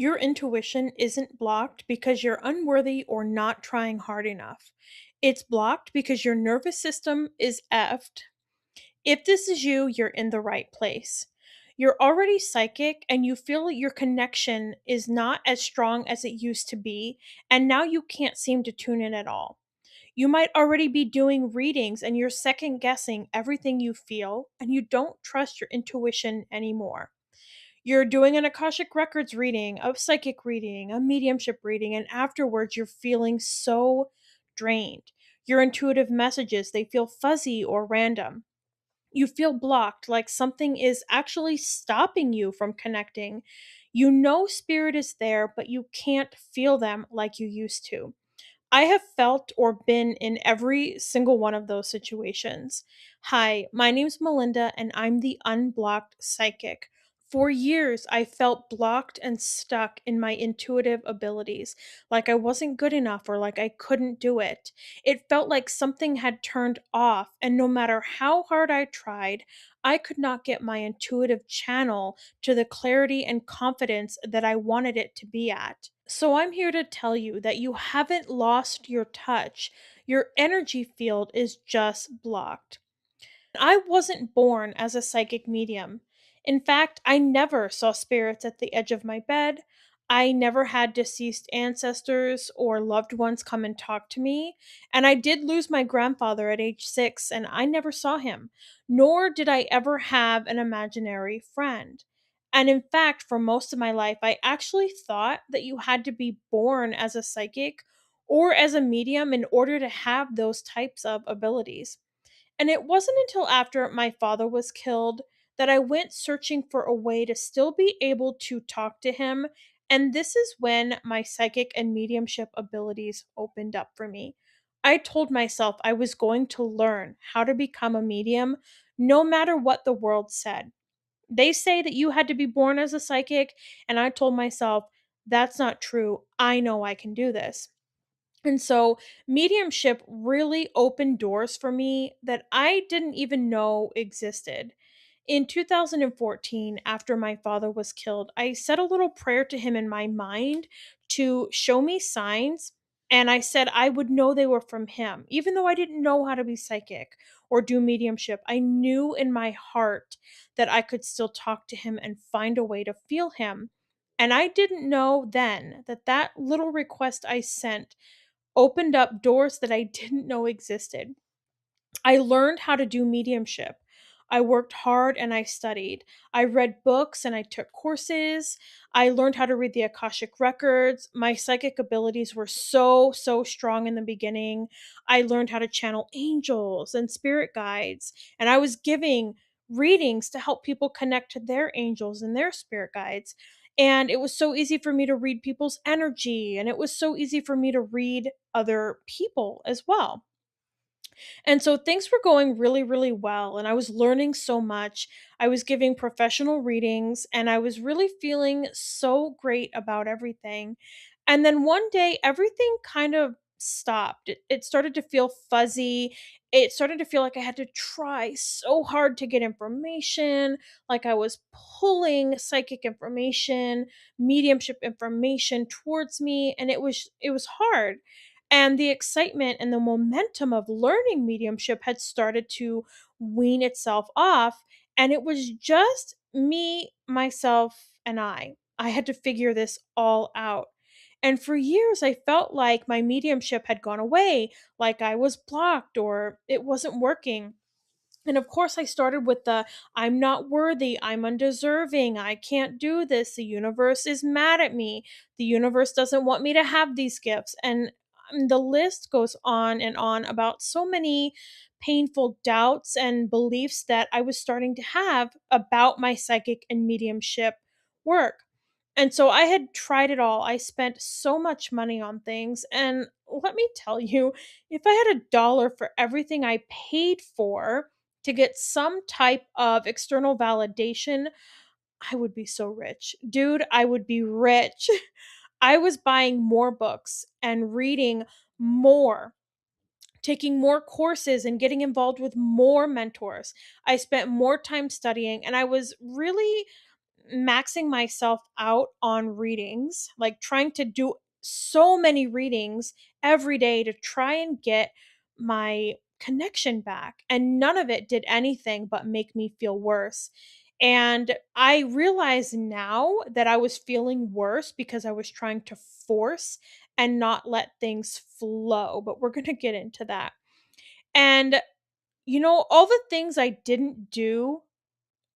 Your intuition isn't blocked because you're unworthy or not trying hard enough. It's blocked because your nervous system is effed. If this is you, you're in the right place. You're already psychic and you feel your connection is not as strong as it used to be, and now you can't seem to tune in at all. You might already be doing readings and you're second guessing everything you feel, and you don't trust your intuition anymore. You're doing an Akashic Records reading, a psychic reading, a mediumship reading, and afterwards you're feeling so drained. Your intuitive messages, they feel fuzzy or random. You feel blocked, like something is actually stopping you from connecting. You know spirit is there, but you can't feel them like you used to. I have felt or been in every single one of those situations. Hi, my name's Melinda, and I'm the Unblocked Psychic. For years, I felt blocked and stuck in my intuitive abilities, like I wasn't good enough or like I couldn't do it. It felt like something had turned off, and no matter how hard I tried, I could not get my intuitive channel to the clarity and confidence that I wanted it to be at. So I'm here to tell you that you haven't lost your touch. Your energy field is just blocked. I wasn't born as a psychic medium. In fact, I never saw spirits at the edge of my bed. I never had deceased ancestors or loved ones come and talk to me. And I did lose my grandfather at age 6, and I never saw him, nor did I ever have an imaginary friend. And in fact, for most of my life, I actually thought that you had to be born as a psychic or as a medium in order to have those types of abilities. And it wasn't until after my father was killed that I went searching for a way to still be able to talk to him. And this is when my psychic and mediumship abilities opened up for me. I told myself I was going to learn how to become a medium no matter what the world said. They say that you had to be born as a psychic, and I told myself, that's not true. I know I can do this. And so mediumship really opened doors for me that I didn't even know existed. In 2014, after my father was killed, I said a little prayer to him in my mind to show me signs. And I said I would know they were from him. Even though I didn't know how to be psychic or do mediumship, I knew in my heart that I could still talk to him and find a way to feel him. And I didn't know then that that little request I sent opened up doors that I didn't know existed. I learned how to do mediumship. I worked hard and I studied. I read books and I took courses. I learned how to read the Akashic records. My psychic abilities were so strong in the beginning. I learned how to channel angels and spirit guides. And I was giving readings to help people connect to their angels and their spirit guides. And it was so easy for me to read people's energy. And it was so easy for me to read other people as well. And so things were going really well, and I was learning so much. I was giving professional readings, and I was really feeling so great about everything. And then one day, everything kind of stopped. It started to feel fuzzy. It started to feel like I had to try so hard to get information, like I was pulling psychic information, mediumship information towards me, and it was hard, and the excitement and the momentum of learning mediumship had started to wean itself off. And it was just me, myself, and I had to figure this all out. And for years, I felt like my mediumship had gone away, like I was blocked or it wasn't working. And of course, I started with the I'm not worthy, I'm undeserving, I can't do this, the universe is mad at me, the universe doesn't want me to have these gifts. And the list goes on and on about so many painful doubts and beliefs that I was starting to have about my psychic and mediumship work. And so I had tried it all. I spent so much money on things. And let me tell you, if I had a dollar for everything I paid for, to get some type of external validation, I would be so rich. Dude, I would be rich. I was buying more books and reading more, taking more courses and getting involved with more mentors. I spent more time studying, and I was really maxing myself out on readings, like trying to do so many readings every day to try and get my connection back. And none of it did anything but make me feel worse. And I realize now that I was feeling worse because I was trying to force and not let things flow. But we're going to get into that. And, all the things I didn't do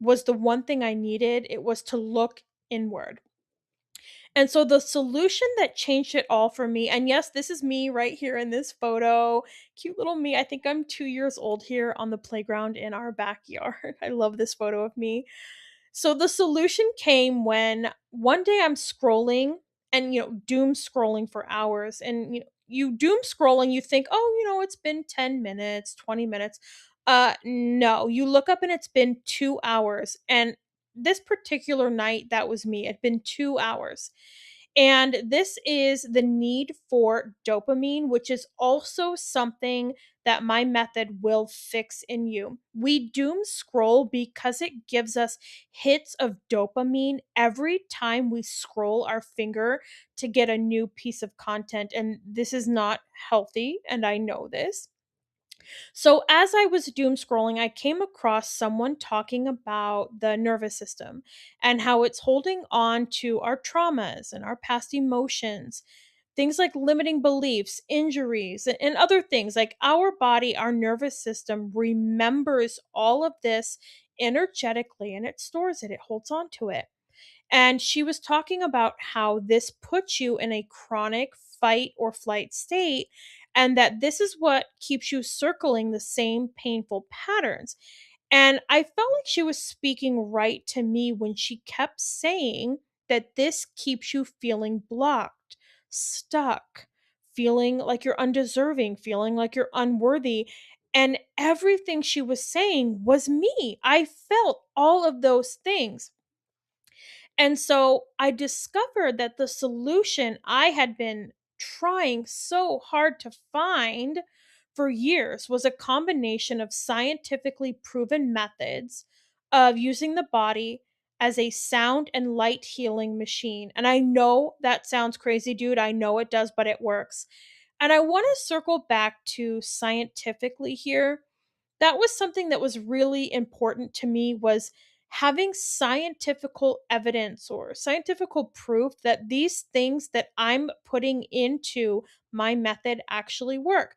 was the one thing I needed. It was to look inward. And so the solution that changed it all for me, and yes, this is me right here in this photo, cute little me. I think I'm 2 years old here on the playground in our backyard. I love this photo of me. So the solution came when one day I'm scrolling and, doom scrolling for hours. And, you doom scrolling, you think, oh, it's been 10 minutes, 20 minutes. No, you look up and it's been 2 hours. And this particular night, that was me. It'd been 2 hours. And this is the need for dopamine, which is also something that my method will fix in you. We doom scroll because it gives us hits of dopamine every time we scroll our finger to get a new piece of content. And this is not healthy. And I know this. So, as I was doom scrolling, I came across someone talking about the nervous system and how it's holding on to our traumas and our past emotions, things like limiting beliefs, injuries, and other things. Like our body, our nervous system remembers all of this energetically and it stores it, it holds on to it. And she was talking about how this puts you in a chronic fight or flight state, and that this is what keeps you circling the same painful patterns. And I felt like she was speaking right to me when she kept saying that this keeps you feeling blocked, stuck, feeling like you're undeserving, feeling like you're unworthy. And everything she was saying was me. I felt all of those things. And so I discovered that the solution I had been trying so hard to find for years was a combination of scientifically proven methods of using the body as a sound and light healing machine. And I know that sounds crazy, dude. I know it does, but it works. And I want to circle back to scientifically here. That was something that was really important to me, was having scientifical evidence or scientifical proof that these things that I'm putting into my method actually work.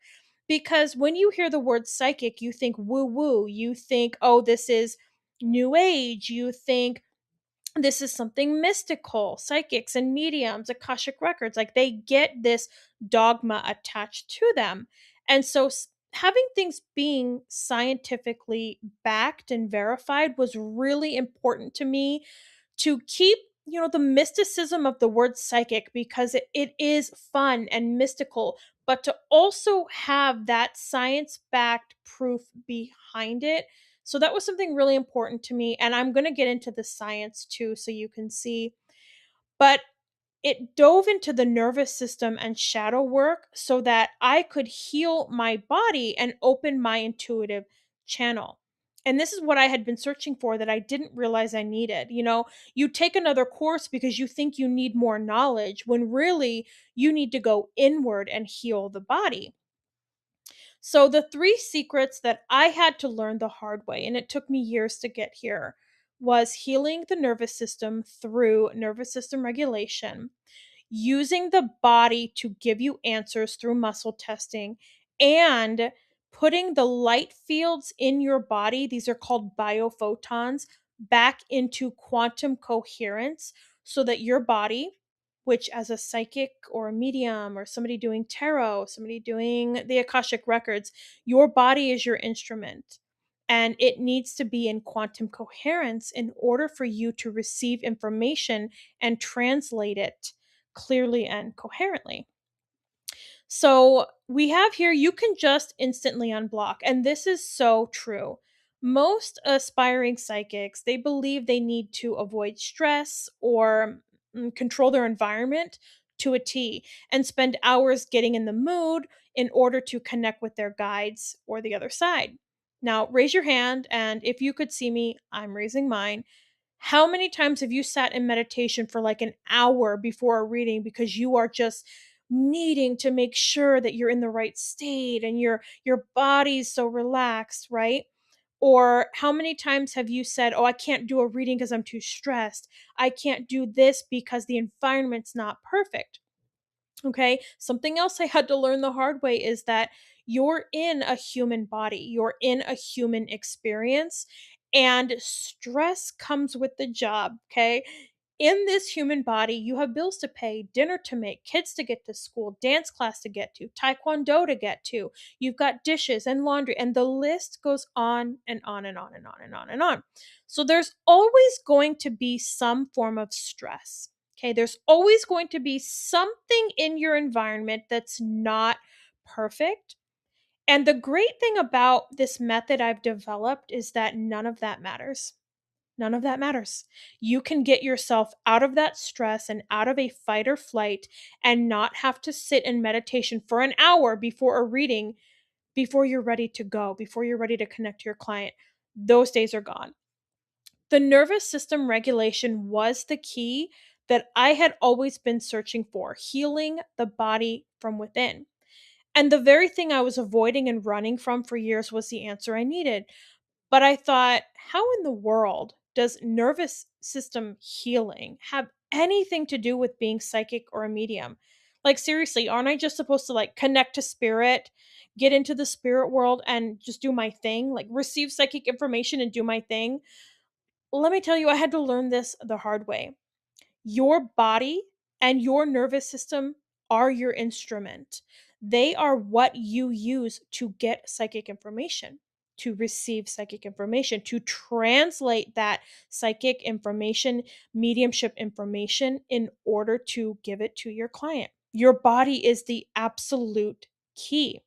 Because when you hear the word psychic, you think woo woo, you think, oh, this is new age, you think this is something mystical, psychics and mediums, Akashic records, like they get this dogma attached to them. And so having things being scientifically backed and verified was really important to me to keep, the mysticism of the word psychic, because it is fun and mystical, but to also have that science backed proof behind it. So that was something really important to me. And I'm going to get into the science too, so you can see. But it dove into the nervous system and shadow work so that I could heal my body and open my intuitive channel. And this is what I had been searching for that I didn't realize I needed. You take another course because you think you need more knowledge when really you need to go inward and heal the body. So, the three secrets that I had to learn the hard way, and it took me years to get here, was healing the nervous system through nervous system regulation, using the body to give you answers through muscle testing, and putting the light fields in your body, these are called biophotons, back into quantum coherence so that your body, which as a psychic or a medium or somebody doing tarot, somebody doing the Akashic records, your body is your instrument. And it needs to be in quantum coherence in order for you to receive information and translate it clearly and coherently. So we have here, you can just instantly unblock. And this is so true. Most aspiring psychics, they believe they need to avoid stress or control their environment to a T and spend hours getting in the mood in order to connect with their guides or the other side. Now, raise your hand, and if you could see me, I'm raising mine. How many times have you sat in meditation for like an hour before a reading because you are just needing to make sure that you're in the right state and your body's so relaxed, right? Or how many times have you said, "Oh, I can't do a reading because I'm too stressed. I can't do this because the environment's not perfect." Okay. Something else I had to learn the hard way is that you're in a human body, you're in a human experience, and stress comes with the job. Okay. In this human body, you have bills to pay, dinner to make, kids to get to school, dance class to get to, taekwondo to get to. You've got dishes and laundry, and the list goes on and on and on and on and on and on. So there's always going to be some form of stress. Okay, there's always going to be something in your environment that's not perfect. And the great thing about this method I've developed is that none of that matters. None of that matters. You can get yourself out of that stress and out of a fight or flight and not have to sit in meditation for an hour before a reading, before you're ready to go, before you're ready to connect to your client. Those days are gone. The nervous system regulation was the key that I had always been searching for, healing the body from within. And the very thing I was avoiding and running from for years was the answer I needed. But I thought, how in the world does nervous system healing have anything to do with being psychic or a medium? Like, seriously, aren't I just supposed to like connect to spirit, get into the spirit world and just do my thing, like receive psychic information and do my thing? Let me tell you, I had to learn this the hard way. Your body and your nervous system are your instrument. They are what you use to get psychic information, to receive psychic information, to translate that psychic information, mediumship information in order to give it to your client. Your body is the absolute key.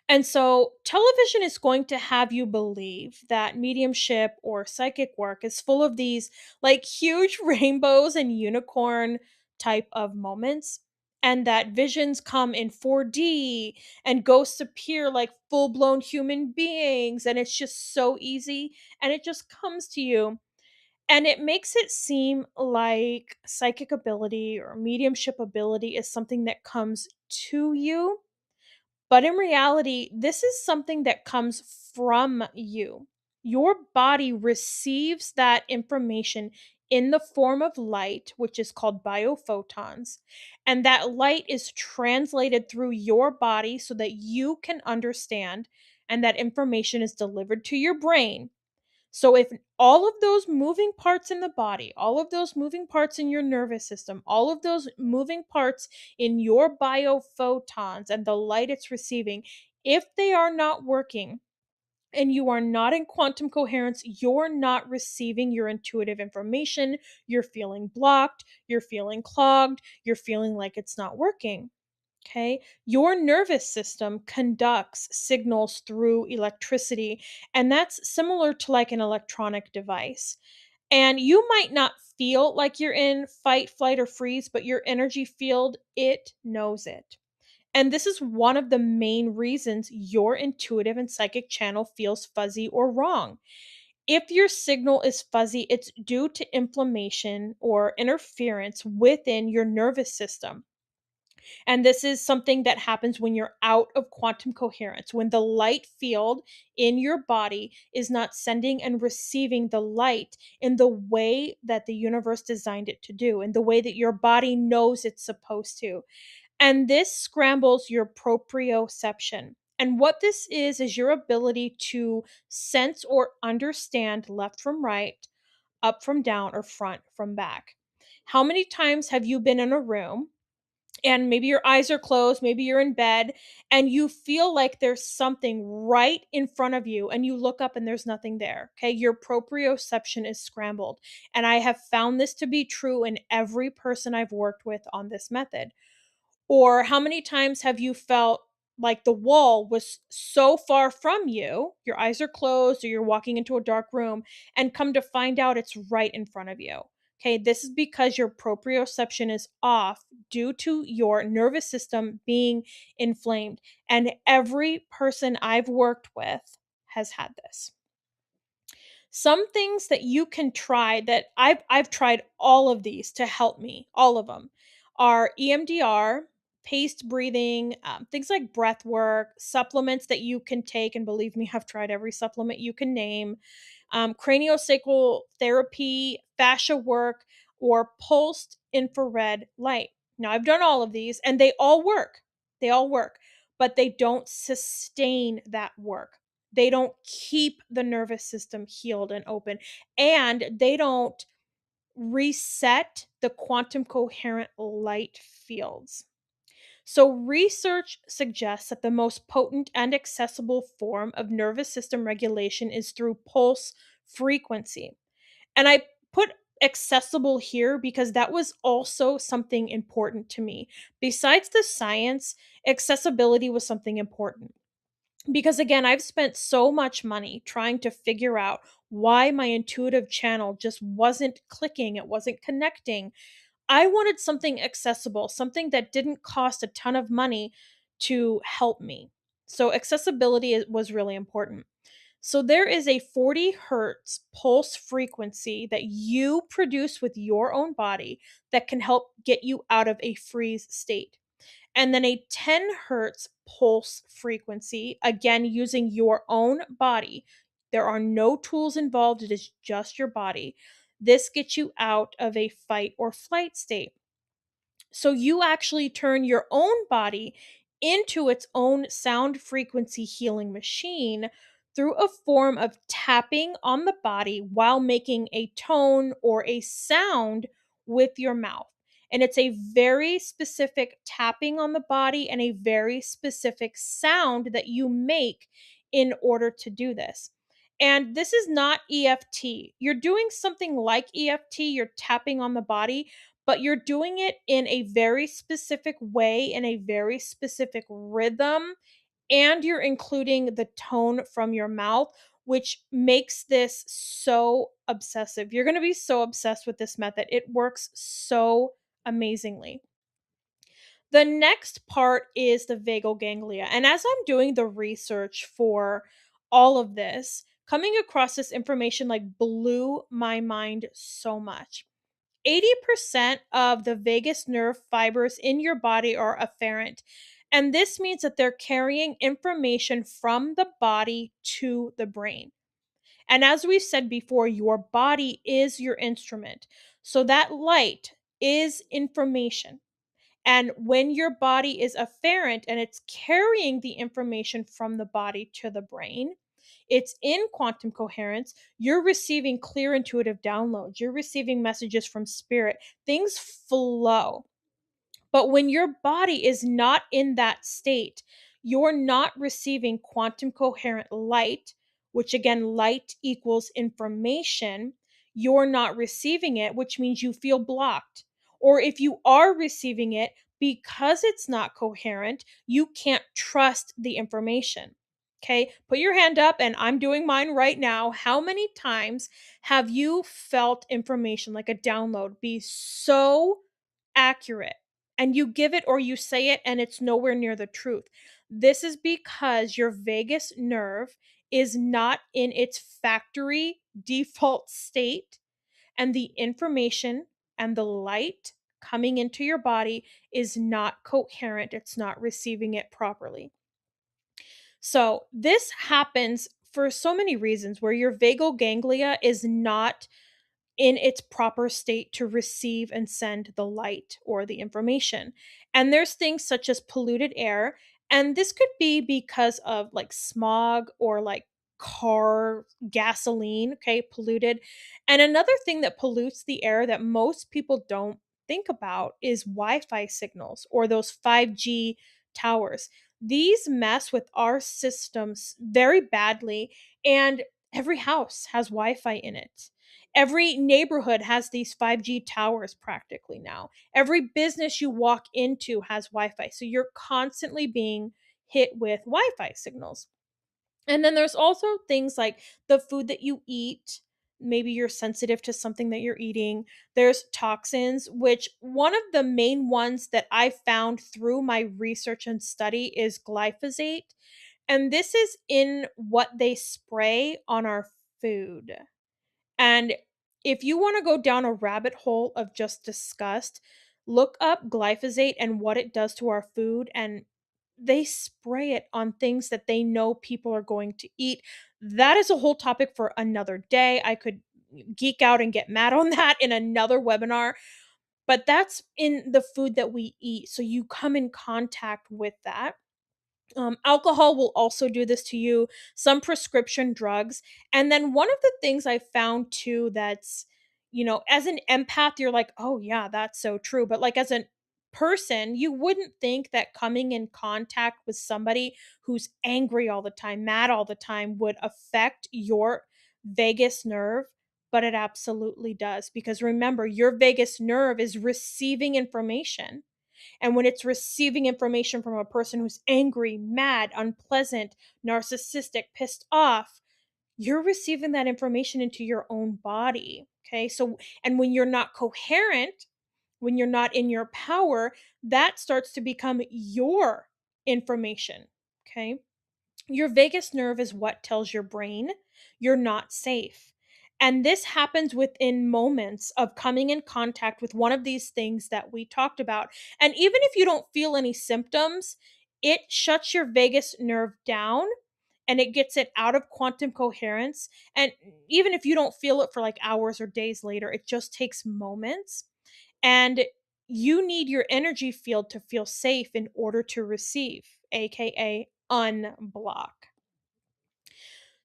And so, television is going to have you believe that mediumship or psychic work is full of these like huge rainbows and unicorn type of moments, and that visions come in 4D and ghosts appear like full blown human beings, and it's just so easy and it just comes to you. And it makes it seem like psychic ability or mediumship ability is something that comes to you, but in reality, this is something that comes from you. Your body receives that information in the form of light, which is called biophotons. And that light is translated through your body so that you can understand, and that information is delivered to your brain. So if all of those moving parts in the body, all of those moving parts in your nervous system, all of those moving parts in your biophotons and the light it's receiving, if they are not working and you are not in quantum coherence, you're not receiving your intuitive information, you're feeling blocked, you're feeling clogged, you're feeling like it's not working. Okay. Your nervous system conducts signals through electricity, and that's similar to like an electronic device. And you might not feel like you're in fight, flight, or freeze, but your energy field, it knows it. And this is one of the main reasons your intuitive and psychic channel feels fuzzy or wrong. If your signal is fuzzy, it's due to inflammation or interference within your nervous system. And this is something that happens when you're out of quantum coherence, when the light field in your body is not sending and receiving the light in the way that the universe designed it to do, in the way that your body knows it's supposed to. And this scrambles your proprioception. And what this is your ability to sense or understand left from right, up from down, or front from back. How many times have you been in a room and maybe your eyes are closed, maybe you're in bed, and you feel like there's something right in front of you, and you look up and there's nothing there? Okay, your proprioception is scrambled. And I have found this to be true in every person I've worked with on this method. Or how many times have you felt like the wall was so far from you, your eyes are closed, or you're walking into a dark room, and come to find out it's right in front of you? Okay, this is because your proprioception is off due to your nervous system being inflamed. And every person I've worked with has had this. Some things that you can try that I've tried all of these to help me, all of them, are EMDR, paced breathing, things like breath work, supplements that you can take, and believe me, I've tried every supplement you can name, craniosacral therapy, fascia work, or pulsed infrared light. Now, I've done all of these and they all work. They all work, but they don't sustain that work. They don't keep the nervous system healed and open, and they don't reset the quantum coherent light fields. So, research suggests that the most potent and accessible form of nervous system regulation is through pulse frequency. And I put accessible here because that was also something important to me. Besides the science, accessibility was something important. Because again, I've spent so much money trying to figure out why my intuitive channel just wasn't clicking, it wasn't connecting. I wanted something accessible, something that didn't cost a ton of money to help me. So was really important. So there is a 40 hertz pulse frequency that you produce with your own body that can help get you out of a freeze state. And then a 10 hertz pulse frequency, again, using your own body. There are no tools involved, it is just your body. This gets you out of a fight or flight state. So you actually turn your own body into its own sound frequency healing machine through a form of tapping on the body while making a tone or a sound with your mouth. And it's a very specific tapping on the body and a very specific sound that you make in order to do this. And this is not EFT. You're doing something like EFT, you're tapping on the body, but you're doing it in a very specific way, in a very specific rhythm, and you're including the tone from your mouth, which makes this so obsessive. You're going to be so obsessed with this method. It works so amazingly. The next part is the vagal ganglia. And as I'm doing the research for all of this, coming across this information like blew my mind so much. 80% of the vagus nerve fibers in your body are afferent. And this means that they're carrying information from the body to the brain. And as we've said before, your body is your instrument. So that light is information. And when your body is afferent and it's carrying the information from the body to the brain, it's in quantum coherence. You're receiving clear intuitive downloads. You're receiving messages from spirit. Things flow. But when your body is not in that state, you're not receiving quantum coherent light, which again, light equals information. You're not receiving it, which means you feel blocked. Or if you are receiving it, because it's not coherent, you can't trust the information. Okay, put your hand up, and I'm doing mine right now. How many times have you felt information like a download be so accurate and you give it or you say it and it's nowhere near the truth? This is because your vagus nerve is not in its factory default state, and the information and the light coming into your body is not coherent. It's not receiving it properly. So, this happens for so many reasons where your vagal ganglia is not in its proper state to receive and send the light or the information. And there's things such as polluted air, and this could be because of like smog or like car gasoline, okay, polluted. And another thing that pollutes the air that most people don't think about is Wi-Fi signals or those 5G towers. These mess with our systems very badly, and every house has Wi-Fi in it. Every neighborhood has these 5G towers practically now. Every business you walk into has Wi Fi. So you're constantly being hit with Wi Fi signals. And then there's also things like the food that you eat. Maybe you're sensitive to something that you're eating. There's toxins, which one of the main ones that I found through my research and study is glyphosate. And this is in what they spray on our food. And if you want to go down a rabbit hole of just disgust, look up glyphosate and what it does to our food. And they spray it on things that they know people are going to eat. That is a whole topic for another day. I could geek out and get mad on that in another webinar, but that's in the food that we eat. So you come in contact with that. Alcohol will also do this to you, some prescription drugs. And then one of the things I found too that's, as an empath, you're like, oh, yeah, that's so true. But like as a person, you wouldn't think that coming in contact with somebody who's angry all the time, mad all the time, would affect your vagus nerve. But it absolutely does. Because remember, your vagus nerve is receiving information, and when it's receiving information from a person who's angry, mad, unpleasant, narcissistic, pissed off, you're receiving that information into your own body. Okay. So, and when you're not coherent, when you're not in your power, that starts to become your information. Okay. Your vagus nerve is what tells your brain you're not safe. And this happens within moments of coming in contact with one of these things that we talked about. And even if you don't feel any symptoms, it shuts your vagus nerve down and it gets it out of quantum coherence. And even if you don't feel it for like hours or days later, it just takes moments. And you need your energy field to feel safe in order to receive, aka unblock.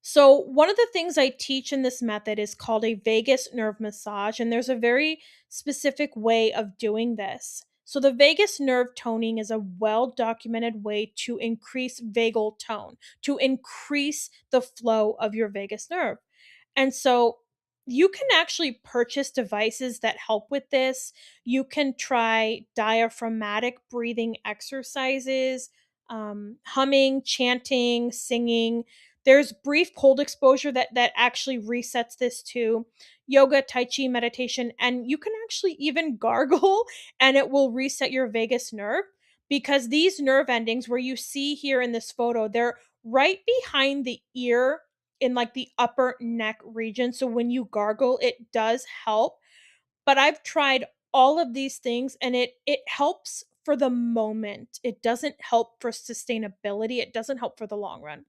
So, one of the things I teach in this method is called a vagus nerve massage, and there's a very specific way of doing this. So, the vagus nerve toning is a well documented way to increase vagal tone, to increase the flow of your vagus nerve. And so, you can actually purchase devices that help with this. You can try diaphragmatic breathing exercises, humming, chanting, singing. There's brief cold exposure that actually resets this too. Yoga, tai chi, meditation, and you can actually even gargle and it will reset your vagus nerve, because these nerve endings where you see here in this photo, they're right behind the ear in like the upper neck region. So when you gargle, it does help. But I've tried all of these things and it helps for the moment. It doesn't help for sustainability. It doesn't help for the long run.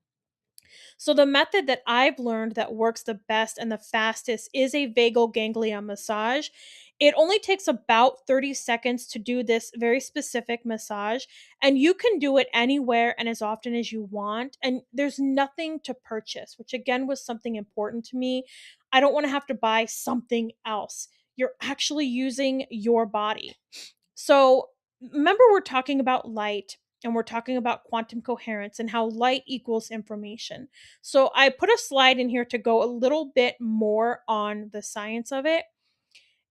So the method that I've learned that works the best and the fastest is a vagal ganglia massage. It only takes about 30 seconds to do this very specific massage, and you can do it anywhere and as often as you want. And there's nothing to purchase, which again was something important to me. I don't want to have to buy something else. You're actually using your body. So, remember, we're talking about light and we're talking about quantum coherence and how light equals information. So, I put a slide in here to go a little bit more on the science of it.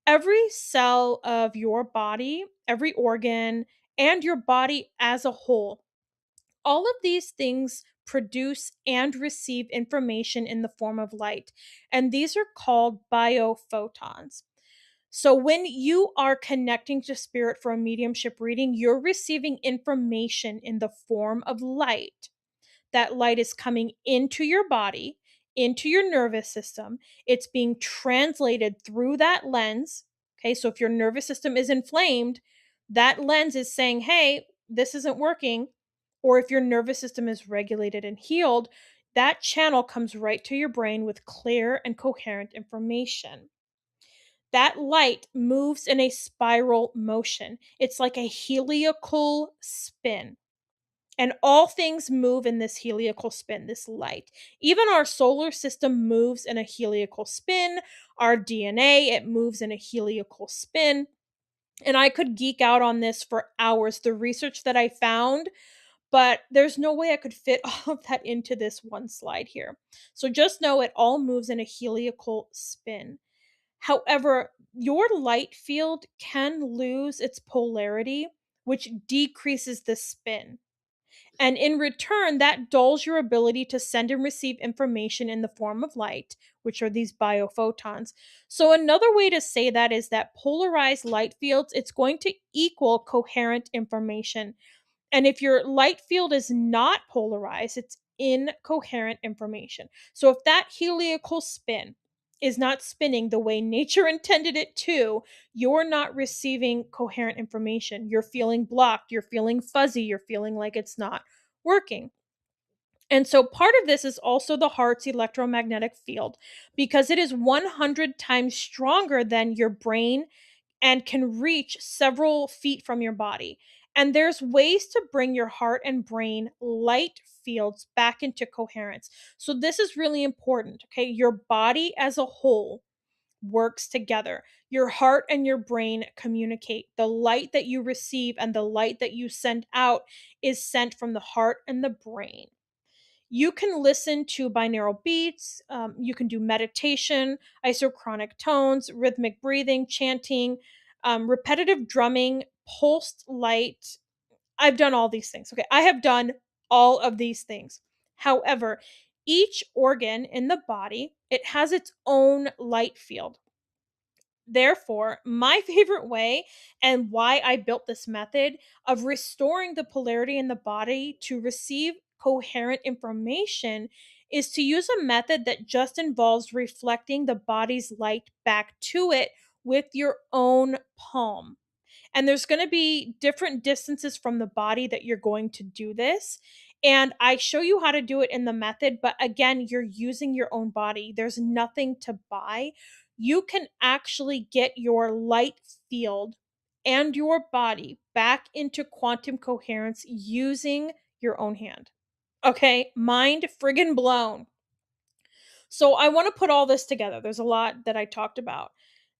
Every cell of your body, every organ, and your body as a whole, all of these things produce and receive information in the form of light. And these are called biophotons. So when you are connecting to spirit for a mediumship reading, you're receiving information in the form of light. That light is coming into your body, into your nervous system. It's being translated through that lens. Okay, so if your nervous system is inflamed, that lens is saying, hey, this isn't working. Or if your nervous system is regulated and healed, that channel comes right to your brain with clear and coherent information. That light moves in a spiral motion. It's like a heliacal spin. And all things move in this heliacal spin, this light. Even our solar system moves in a heliacal spin. Our DNA, it moves in a heliacal spin. And I could geek out on this for hours, the research that I found, but there's no way I could fit all of that into this one slide here. So just know it all moves in a heliacal spin. However, your light field can lose its polarity, which decreases the spin. And in return, that dulls your ability to send and receive information in the form of light, which are these biophotons. So another way to say that is that polarized light fields, it's going to equal coherent information. And if your light field is not polarized, it's incoherent information. So if that heliacal spin is not spinning the way nature intended it to, you're not receiving coherent information. You're feeling blocked, you're feeling fuzzy, you're feeling like it's not working. And so part of this is also the heart's electromagnetic field because it is 100 times stronger than your brain and can reach several feet from your body. And there's ways to bring your heart and brain light fields back into coherence. So this is really important, okay? Your body as a whole works together. Your heart and your brain communicate. The light that you receive and the light that you send out is sent from the heart and the brain. You can listen to binaural beats, you can do meditation, isochronic tones, rhythmic breathing, chanting, repetitive drumming, pulsed light. I've done all these things. Okay, I have done all of these things. However, each organ in the body, it has its own light field. Therefore, my favorite way and why I built this method of restoring the polarity in the body to receive coherent information is to use a method that just involves reflecting the body's light back to it with your own palm. And there's going to be different distances from the body that you're going to do this. And I show you how to do it in the method, but again, you're using your own body. There's nothing to buy. You can actually get your light field and your body back into quantum coherence using your own hand. Okay, mind friggin' blown. So I want to put all this together. There's a lot that I talked about.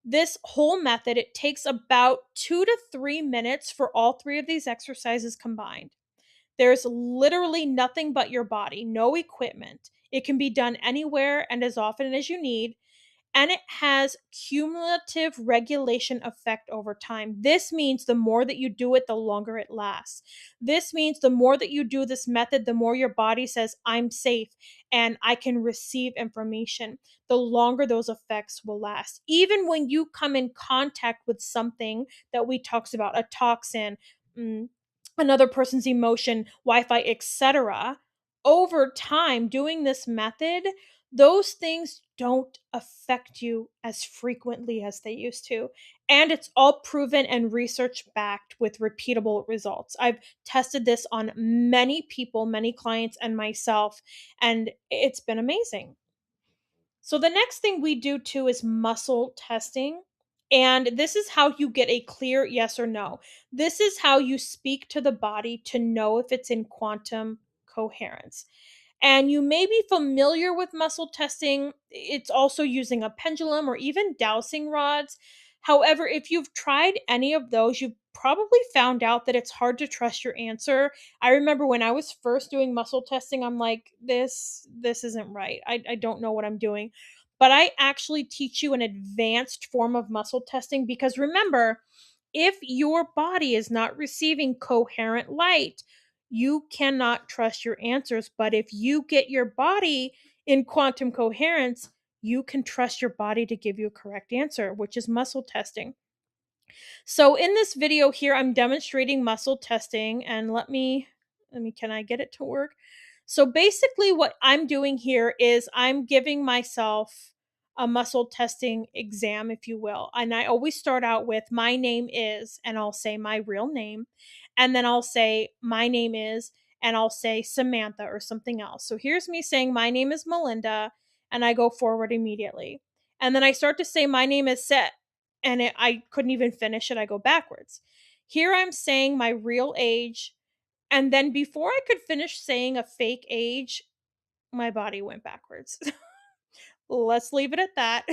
This whole method, it takes about 2 to 3 minutes for all three of these exercises combined. There's literally nothing but your body, no equipment. It can be done anywhere and as often as you need, and it has cumulative regulation effect over time. This means the more that you do it, the longer it lasts. This means the more that you do this method, the more your body says, I'm safe and I can receive information, the longer those effects will last. Even when you come in contact with something that we talked about, a toxin, another person's emotion, Wi-Fi, etc., over time doing this method, those things don't affect you as frequently as they used to. And it's all proven and research backed with repeatable results. I've tested this on many people, many clients, and myself, and it's been amazing. So the next thing we do too is muscle testing. And this is how you get a clear yes or no. This is how you speak to the body to know if it's in quantum coherence. And you may be familiar with muscle testing. It's also using a pendulum or even dowsing rods. However, if you've tried any of those, you've probably found out that it's hard to trust your answer. I remember when I was first doing muscle testing, I'm like, this isn't right. I don't know what I'm doing. But I actually teach you an advanced form of muscle testing because remember, if your body is not receiving coherent light, you cannot trust your answers. But if you get your body in quantum coherence, you can trust your body to give you a correct answer, which is muscle testing. So in this video here, I'm demonstrating muscle testing and let me can I get it to work? So basically what I'm doing here is I'm giving myself a muscle testing exam, if you will. And I always start out with my name is, and I'll say my real name. And then I'll say my name is, and I'll say Samantha or something else. So here's me saying my name is Melinda, and I go forward immediately. And then I start to say my name is Set, and I couldn't even finish it. I go backwards. Here I'm saying my real age, and then before I could finish saying a fake age, my body went backwards. Let's leave it at that.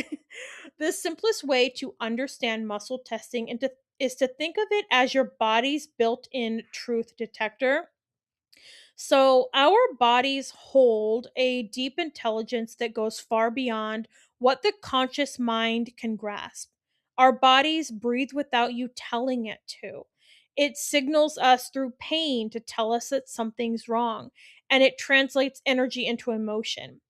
The simplest way to understand muscle testing is to think of it as your body's built-in truth detector. So, our bodies hold a deep intelligence that goes far beyond what the conscious mind can grasp. Our bodies breathe without you telling it to. It signals us through pain to tell us that something's wrong, and it translates energy into emotion.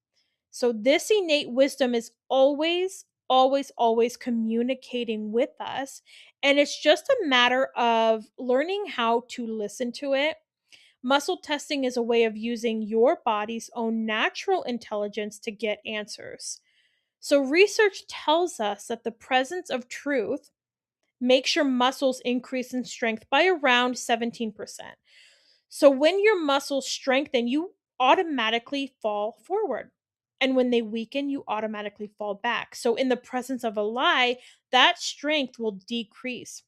So, this innate wisdom is always, always, always communicating with us. And it's just a matter of learning how to listen to it. Muscle testing is a way of using your body's own natural intelligence to get answers. So, research tells us that the presence of truth makes your muscles increase in strength by around 17%. So when your muscles strengthen, you automatically fall forward. And when they weaken, you automatically fall back. So in the presence of a lie, that strength will decrease.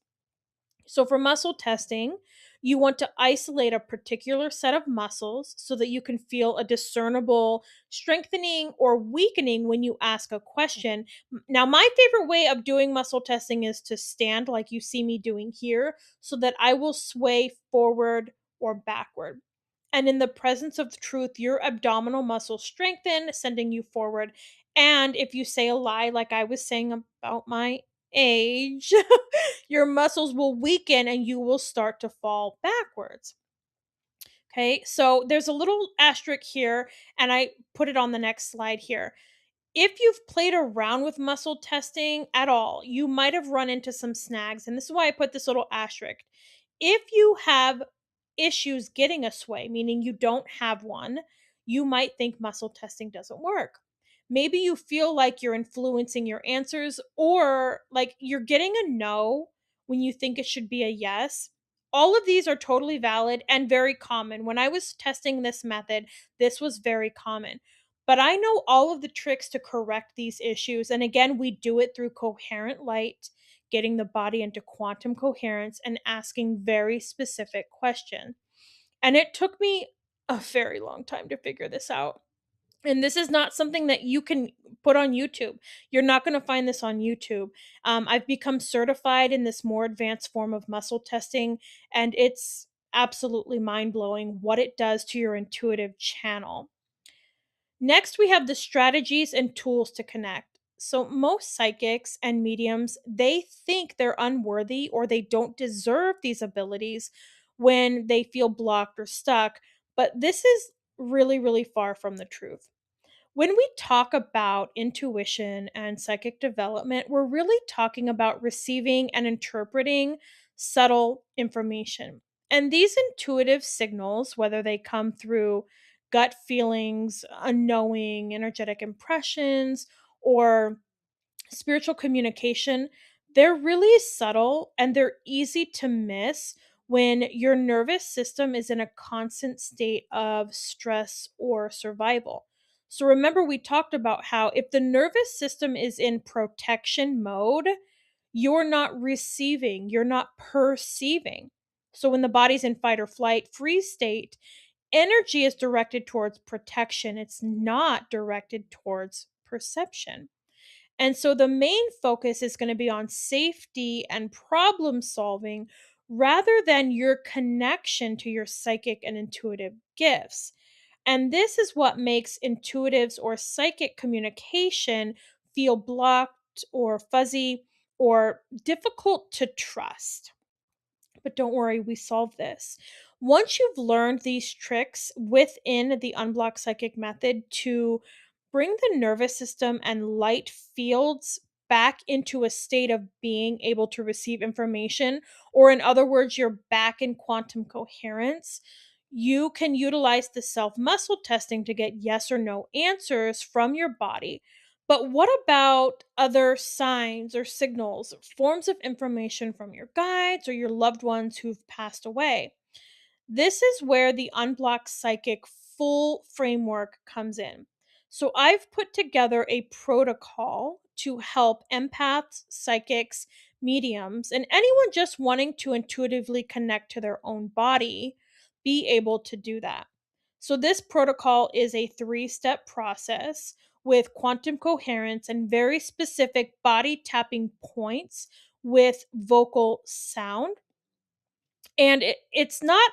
So, for muscle testing, you want to isolate a particular set of muscles so that you can feel a discernible strengthening or weakening when you ask a question. Now, my favorite way of doing muscle testing is to stand like you see me doing here so that I will sway forward or backward. And in the presence of truth, your abdominal muscles strengthen, sending you forward. And if you say a lie, like I was saying about my age, your muscles will weaken and you will start to fall backwards. Okay, so there's a little asterisk here, and I put it on the next slide here. If you've played around with muscle testing at all, you might have run into some snags. And this is why I put this little asterisk. If you have issues getting a sway, meaning you don't have one, you might think muscle testing doesn't work. Maybe you feel like you're influencing your answers or like you're getting a no when you think it should be a yes. All of these are totally valid and very common. When I was testing this method, this was very common, but I know all of the tricks to correct these issues. And again, we do it through coherent light, getting the body into quantum coherence, and asking very specific questions. And it took me a very long time to figure this out. And this is not something that you can put on YouTube. You're not going to find this on YouTube. I've become certified in this more advanced form of muscle testing, and it's absolutely mind blowing what it does to your intuitive channel. Next, we have the strategies and tools to connect. So most psychics and mediums, they think they're unworthy or they don't deserve these abilities when they feel blocked or stuck, but this is really really far from the truth. When we talk about intuition and psychic development, we're really talking about receiving and interpreting subtle information. And these intuitive signals, whether they come through gut feelings, unknowing, energetic impressions, or spiritual communication, they're really subtle and they're easy to miss when your nervous system is in a constant state of stress or survival. So, remember, we talked about how if the nervous system is in protection mode, you're not receiving, you're not perceiving. So, when the body's in fight or flight, freeze state, energy is directed towards protection, it's not directed towards perception. And so the main focus is going to be on safety and problem solving rather than your connection to your psychic and intuitive gifts. And this is what makes intuitives or psychic communication feel blocked or fuzzy or difficult to trust. But don't worry, we solve this. Once you've learned these tricks within the unblocked psychic method to bring the nervous system and light fields back into a state of being able to receive information, or in other words, you're back in quantum coherence, you can utilize the self muscle testing to get yes or no answers from your body. But what about other signs or signals, forms of information from your guides or your loved ones who've passed away? This is where the unblocked psychic full framework comes in. So I've put together a protocol to help empaths, psychics, mediums, and anyone just wanting to intuitively connect to their own body be able to do that. So this protocol is a three-step process with quantum coherence and very specific body tapping points with vocal sound, and it's not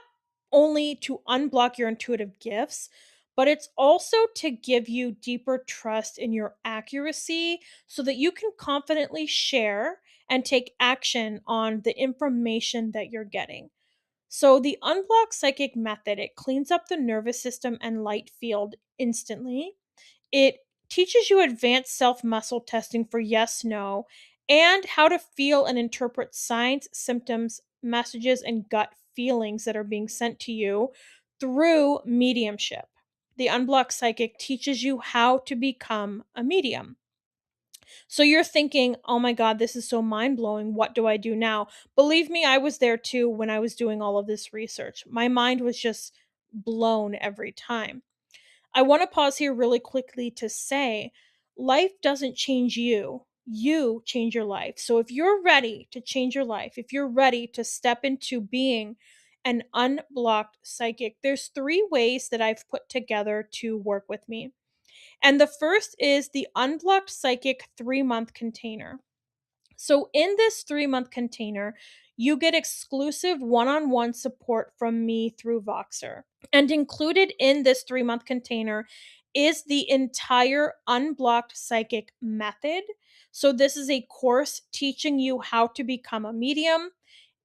only to unblock your intuitive gifts, but it's also to give you deeper trust in your accuracy so that you can confidently share and take action on the information that you're getting. So the unblock psychic method, it cleans up the nervous system and light field instantly. It teaches you advanced self muscle testing for yes, no, and how to feel and interpret signs, symptoms, messages, and gut feelings that are being sent to you through mediumship. The Unblocked Psychic teaches you how to become a medium. So you're thinking, oh my God, this is so mind blowing. What do I do now? Believe me, I was there too when I was doing all of this research. My mind was just blown every time. I want to pause here really quickly to say life doesn't change you. You change your life. So if you're ready to change your life, if you're ready to step into being an unblocked psychic, there's three ways that I've put together to work with me. And the first is the Unblocked Psychic 3-month container. So, in this 3-month container, you get exclusive one on one support from me through Voxer. And included in this 3-month container is the entire Unblocked Psychic method. So, this is a course teaching you how to become a medium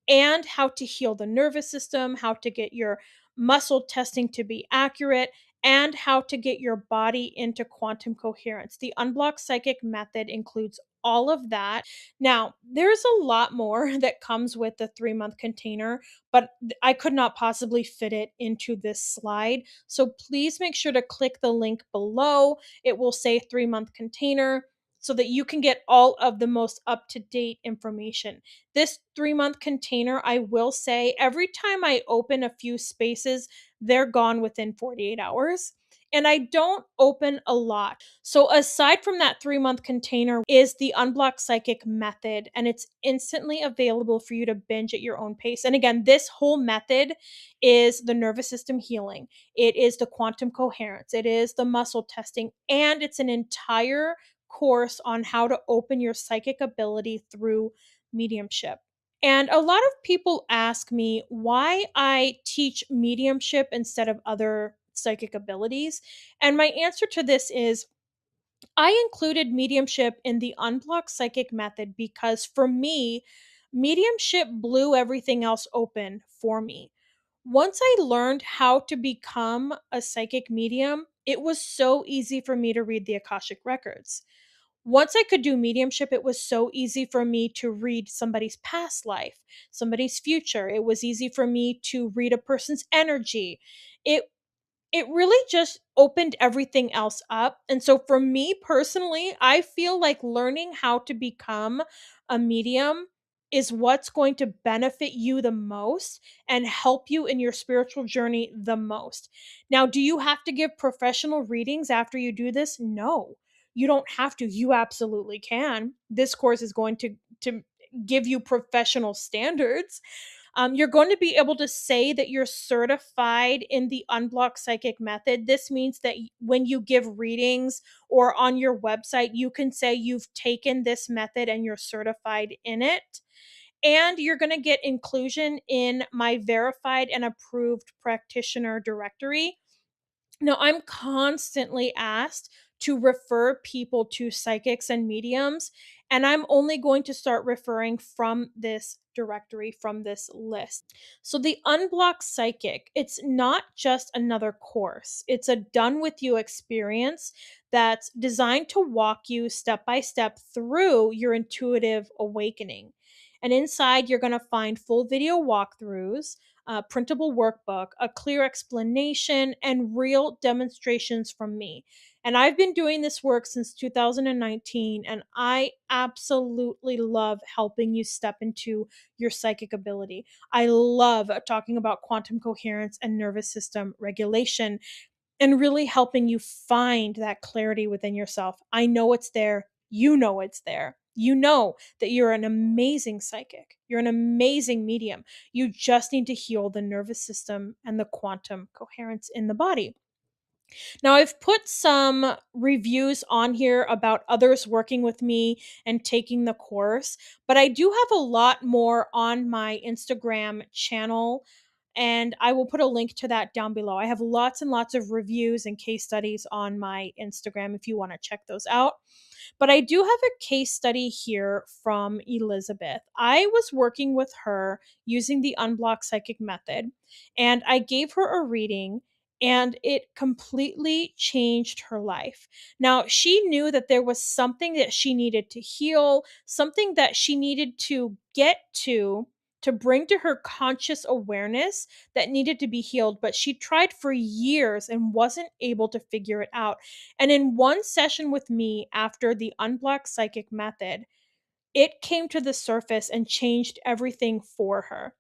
and how to heal the nervous system, how to get your muscle testing to be accurate, and how to get your body into quantum coherence. The Unblocked Psychic method includes all of that. Now, there's a lot more that comes with the 3-month container, but I could not possibly fit it into this slide. So please make sure to click the link below. It will say 3-month container so that you can get all of the most up to date information. This 3-month container, I will say, every time I open a few spaces, they're gone within 48 hours. And I don't open a lot. So, aside from that 3-month container, is the Unblocked Psychic method, and it's instantly available for you to binge at your own pace. And again, this whole method is the nervous system healing, it is the quantum coherence, it is the muscle testing, and it's an entire course on how to open your psychic ability through mediumship. And a lot of people ask me why I teach mediumship instead of other psychic abilities. And my answer to this is I included mediumship in the unblocked psychic method because for me, mediumship blew everything else open for me. Once I learned how to become a psychic medium, it was so easy for me to read the Akashic records. Once I could do mediumship, it was so easy for me to read somebody's past life, somebody's future. It was easy for me to read a person's energy. It it really just opened everything else up. And so for me personally, I feel like learning how to become a medium is what's going to benefit you the most and help you in your spiritual journey the most. Now, do you have to give professional readings after you do this? No. You don't have to. You absolutely can. This course is going to give you professional standards. You're going to be able to say that you're certified in the unblocked psychic method. This means that when you give readings or on your website, you can say you've taken this method and you're certified in it. And you're going to get inclusion in my verified and approved practitioner directory. Now, I'm constantly asked to refer people to psychics and mediums, and I'm only going to start referring from this directory, from this list. So, the Unblocked Psychic, it's not just another course, it's a done with you experience that's designed to walk you step by step through your intuitive awakening. And inside, you're going to find full video walkthroughs, a printable workbook, a clear explanation, and real demonstrations from me. And I've been doing this work since 2019, and I absolutely love helping you step into your psychic ability. I love talking about quantum coherence and nervous system regulation and really helping you find that clarity within yourself. I know it's there. You know it's there. You know that you're an amazing psychic. You're an amazing medium. You just need to heal the nervous system and the quantum coherence in the body. Now, I've put some reviews on here about others working with me and taking the course, but I do have a lot more on my Instagram channel, and I will put a link to that down below. I have lots and lots of reviews and case studies on my Instagram if you want to check those out. But I do have a case study here from Elizabeth. I was working with her using the unblocked psychic method, and I gave her a reading and it completely changed her life. Now, she knew that there was something that she needed to heal, something that she needed to get to to bring to her conscious awareness that needed to be healed, but she tried for years and wasn't able to figure it out. And in one session with me after the Unblocked Psychic method, it came to the surface and changed everything for her.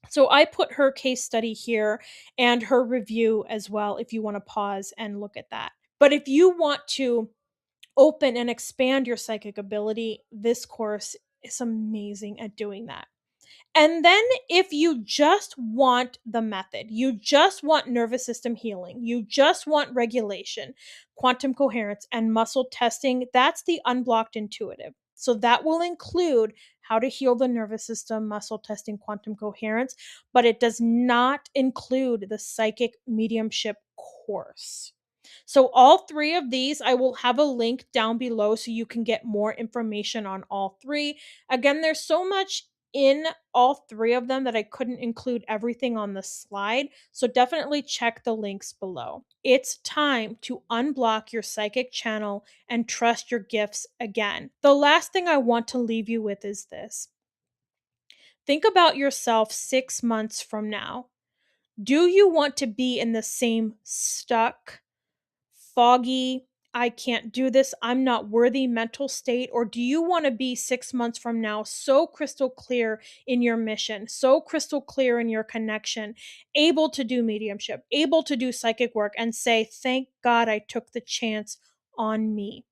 So I put her case study here and her review as well if you want to pause and look at that. But if you want to open and expand your psychic ability, this course is amazing at doing that. And then, if you just want the method, you just want nervous system healing, you just want regulation, quantum coherence, and muscle testing, that's the Unblocked Intuitive. So, that will include how to heal the nervous system, muscle testing, quantum coherence, but it does not include the psychic mediumship course. So, all three of these, I will have a link down below so you can get more information on all three. Again, there's so much in all three of them that I couldn't include everything on the slide. So definitely check the links below. It's time to unblock your psychic channel and trust your gifts again. The last thing I want to leave you with is this. Think about yourself 6 months from now. Do you want to be in the same stuck, foggy, I can't do this, I'm not worthy mental state? Or do you want to be 6 months from now so crystal clear in your mission, so crystal clear in your connection, able to do mediumship, able to do psychic work, and say, thank God I took the chance on me?